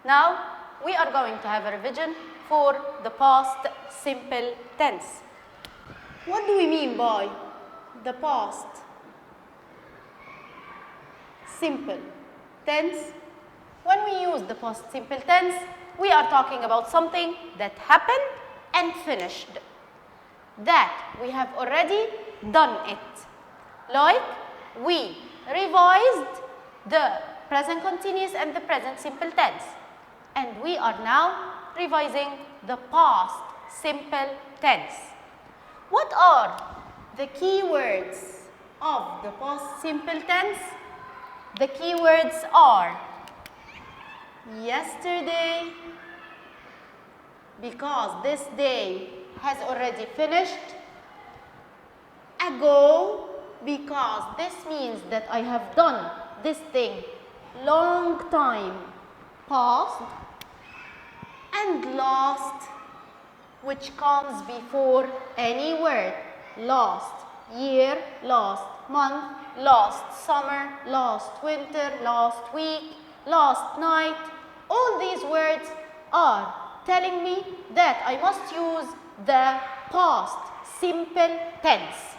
Now, we are going to have a revision for the past simple tense. What do we mean by the past simple tense? When we use the past simple tense, we are talking about something that happened and finished, that we have already done it. Like, we revised the present continuous and the present simple tense. And we are now revising the past simple tense. What are the key words of the past simple tense? The key words are yesterday, because this day has already finished. Ago, because this means that I have done this thing long time past. And last, which comes before any word. Last year, last month, last summer, last winter, last week, last night. All these words are telling me that I must use the past simple tense.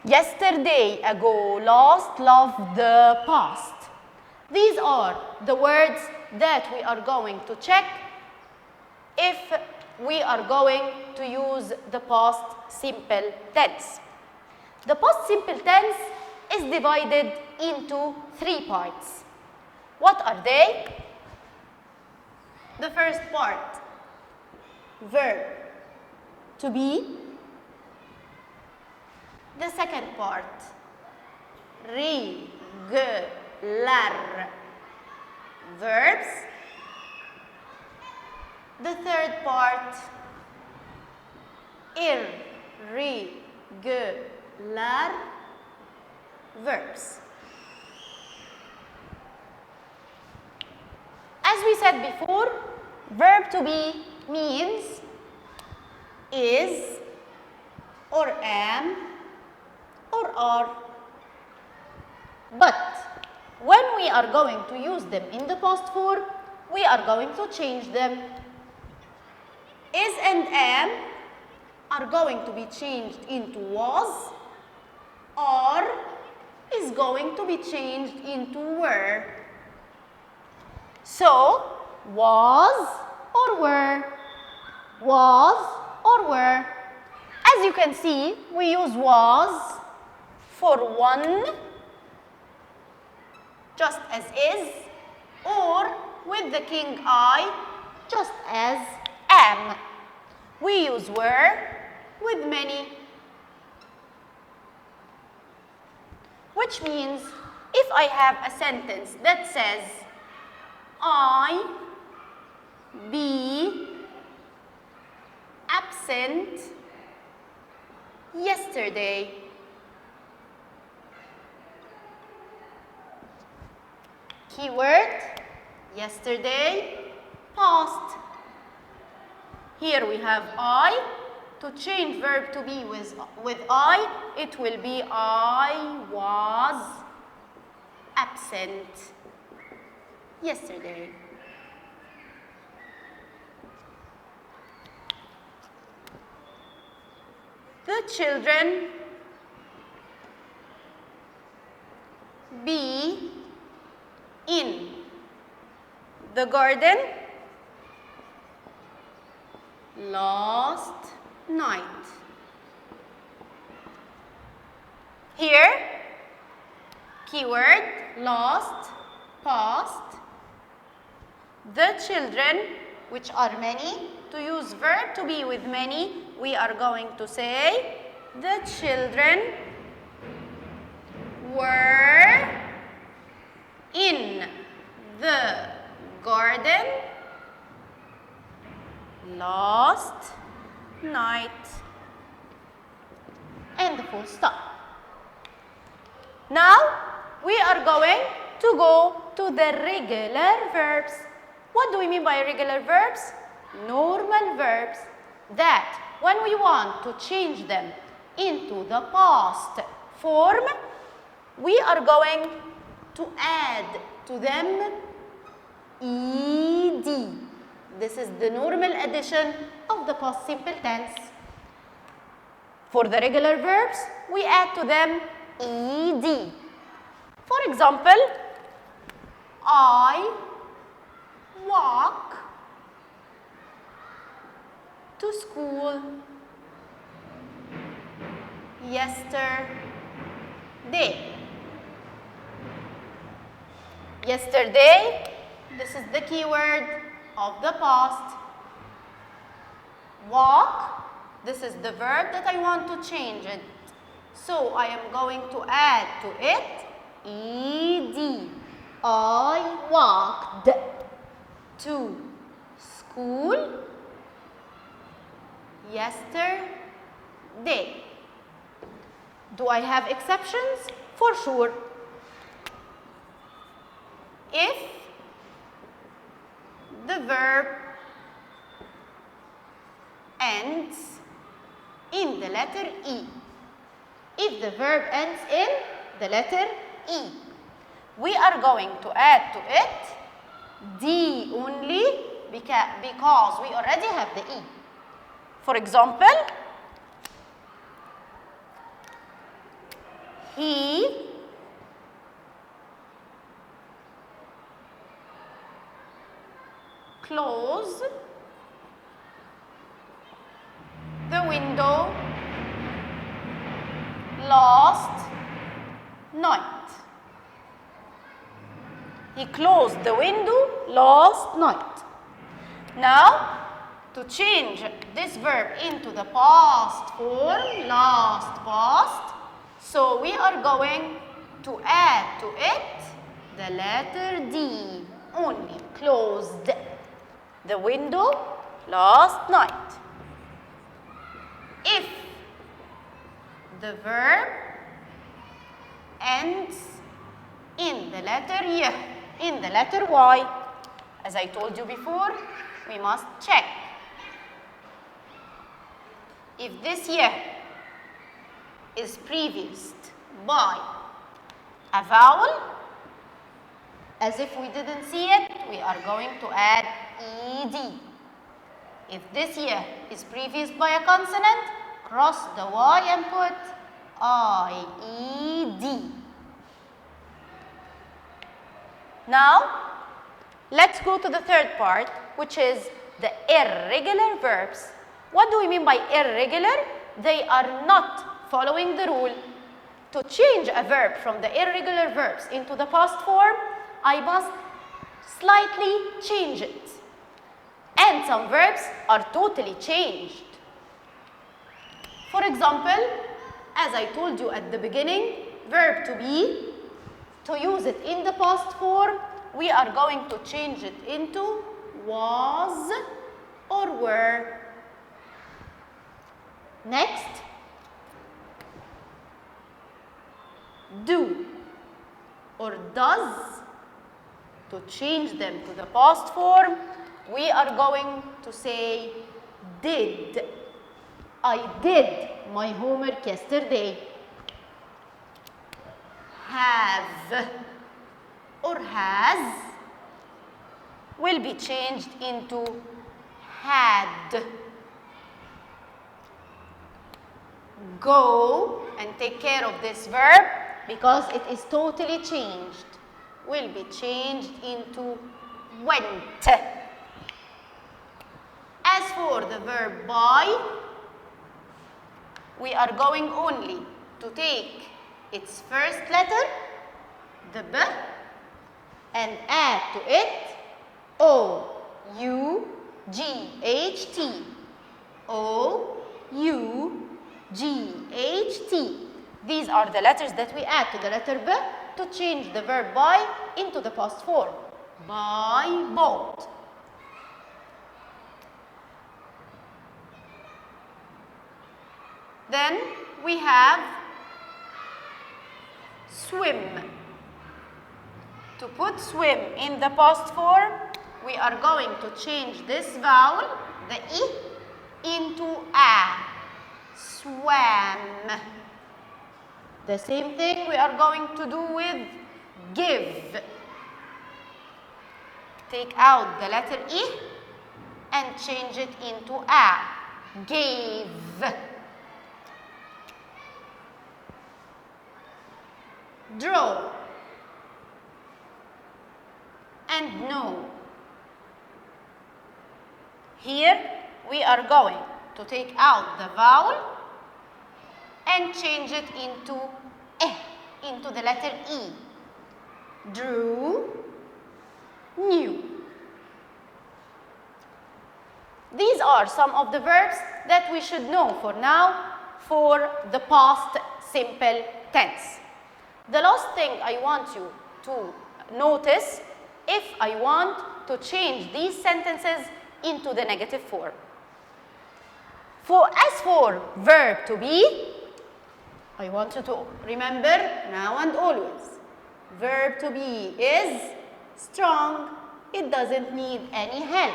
Yesterday, ago, last, love, the past. These are the words that we are going to check if we are going to use the past simple tense. The past simple tense is divided into 3 parts. What are they? The first part, verb to be. The second part, regular verbs. The third part, irregular verbs. As we said before, verb to be means is or am or are. But when we are going to use them in the past form, we are going to change them. Is and am are going to be changed into was. Are is going to be changed into were. So, was or were. Was or were. As you can see, we use was for one, just as is, or with the king I, just as am. We use were with many, which means if I have a sentence that says I be absent yesterday. Keyword, yesterday, past. Here we have I. To change verb to be with I, it will be I was absent yesterday. The children be in the garden last night. Here, keyword, last, past. The children, which are many. To use verb to be with many, we are going to say the children were in the garden last night. And the full stop. Now, we are going to go to the regular verbs. What do we mean by regular verbs? Normal verbs that when we want to change them into the past form, we are going to add to them ed. This is the normal addition of the past simple tense. For the regular verbs, we add to them ed. For example, I walk to school yesterday. Yesterday, this is the keyword of the past. Walk, this is the verb that I want to change it. So I am going to add to it ed. I walked to school yesterday. Do I have exceptions? For sure. If the verb ends in the letter E. If the verb ends in the letter E, we are going to add to it D only because we already have the E. For example, he closed the window last night. He closed the window last night. Now, to change this verb into the past form, last past, so we are going to add to it the letter D only. Closed the window last night. If the verb ends in the letter Y, in the letter Y, as I told you before, we must check. If this Y is prefixed by a vowel, as if we didn't see it, we are going to add ed. If this Y is prefixed by a consonant, cross the Y and put IED. Now, let's go to the third part, which is the irregular verbs. What do we mean by irregular? They are not following the rule. To change a verb from the irregular verbs into the past form, I must slightly change it. And some verbs are totally changed. For example, as I told you at the beginning, verb to be, to use it in the past form, we are going to change it into was or were. Next, do or does. To change them to the past form, we are going to say did. I did my homework yesterday. Have or has will be changed into had. Go and take care of this verb because it is totally changed. Will be changed into went. As for the verb buy, we are going only to take its first letter, the B, and add to it O-U-G-H-T. O-U-G-H-T. These are the letters that we add to the letter B to change the verb buy into the past form. Buy, bought. Then we have swim. To put swim in the past form, we are going to change this vowel, the E, into A. Swam. The same thing we are going to do with give. take out the letter E and change it into A. Gave. Draw. And know. Here we are going to take out the vowel and change it into into the letter E. Drew, knew. These are some of the verbs that we should know for now for the past simple tense. The last thing I want you to notice, if I want to change these sentences into the negative form. As for verb to be, I want you to remember now and always. Verb to be is strong. It doesn't need any help.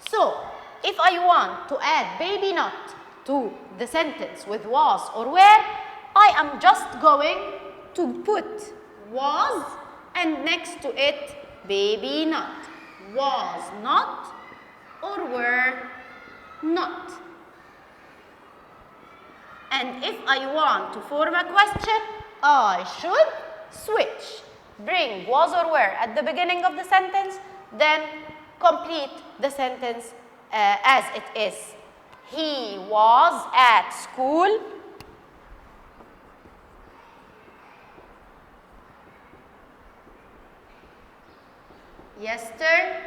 So, if I want to add baby not to the sentence with was or were, I am just going to put was and next to it baby not. Was not or were not. And if I want to form a question, I should switch. Bring was or were at the beginning of the sentence, then complete the sentence as it is. He was at school yesterday.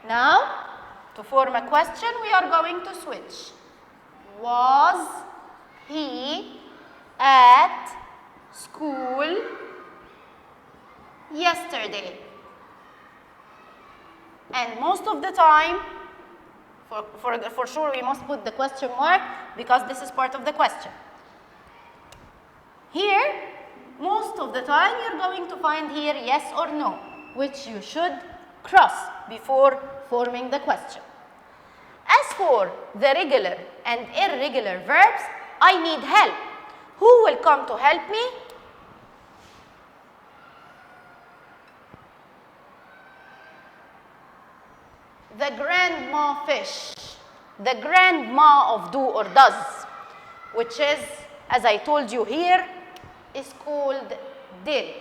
Now, to form a question, we are going to switch. Was he at school yesterday? And most of the time, for sure we must put the question mark because this is part of the question. Here, most of the time you're going to find here yes or no, which you should cross before forming the question. As for the regular and irregular verbs, I need help. Who will come to help me? The grandma fish, the grandma of do or does, which is, as I told you here, is called did.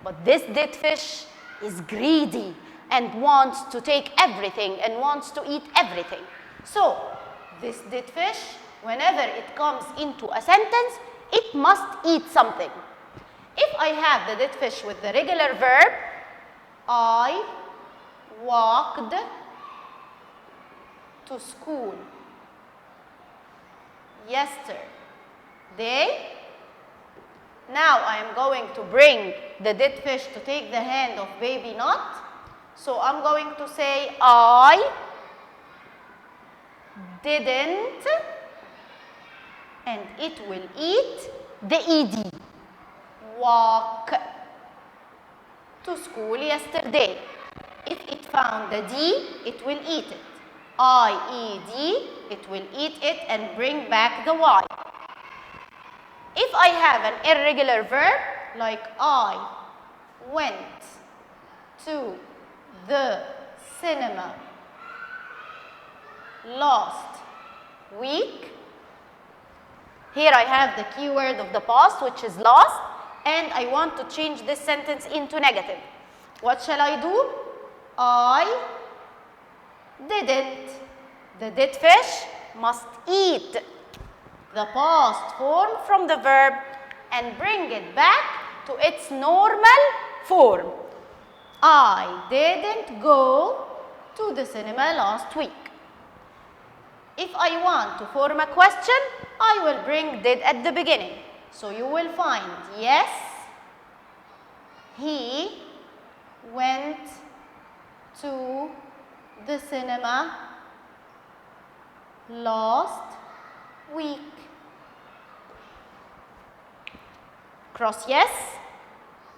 But this did fish is greedy and wants to take everything and wants to eat everything. So, this did fish, whenever it comes into a sentence, it must eat something. If I have the did fish with the regular verb, I walked to school yesterday. Now I am going to bring the did fish to take the hand of baby not. So I'm going to say I didn't, and it will eat the ed. Walk to school yesterday. If it found the D, it will eat it. I-E-D, it will eat it and bring back the Y. If I have an irregular verb, like I went to the cinema last week, here I have the keyword of the past, which is last, and I want to change this sentence into negative. What shall I do? I didn't. The did fish must eat the past form from the verb and bring it back to its normal form. I didn't go to the cinema last week. If I want to form a question, I will bring did at the beginning. So you will find yes, he went to the cinema last week. Cross yes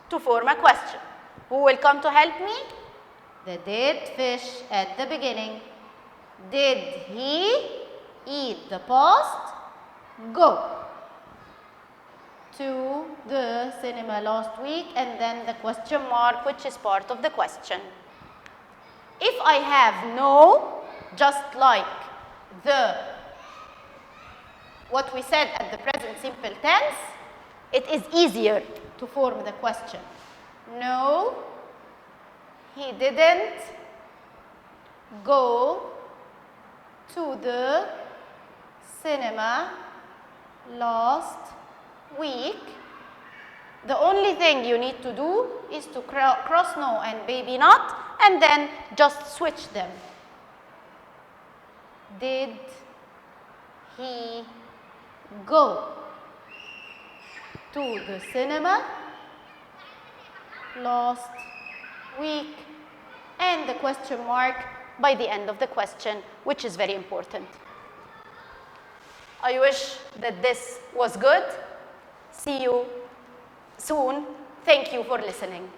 to form a question. Who will come to help me? The did fish at the beginning. Did he eat the past? Go to the cinema last week, and then the question mark, which is part of the question. If I have no, just like what we said at the present simple tense, it is easier to form the question. No, he didn't go to the cinema last week. The only thing you need to do is to cross no and baby not, and then just switch them. Did he go to the cinema last week? And the question mark by the end of the question, which is very important. I wish that this was good. See you soon. Thank you for listening.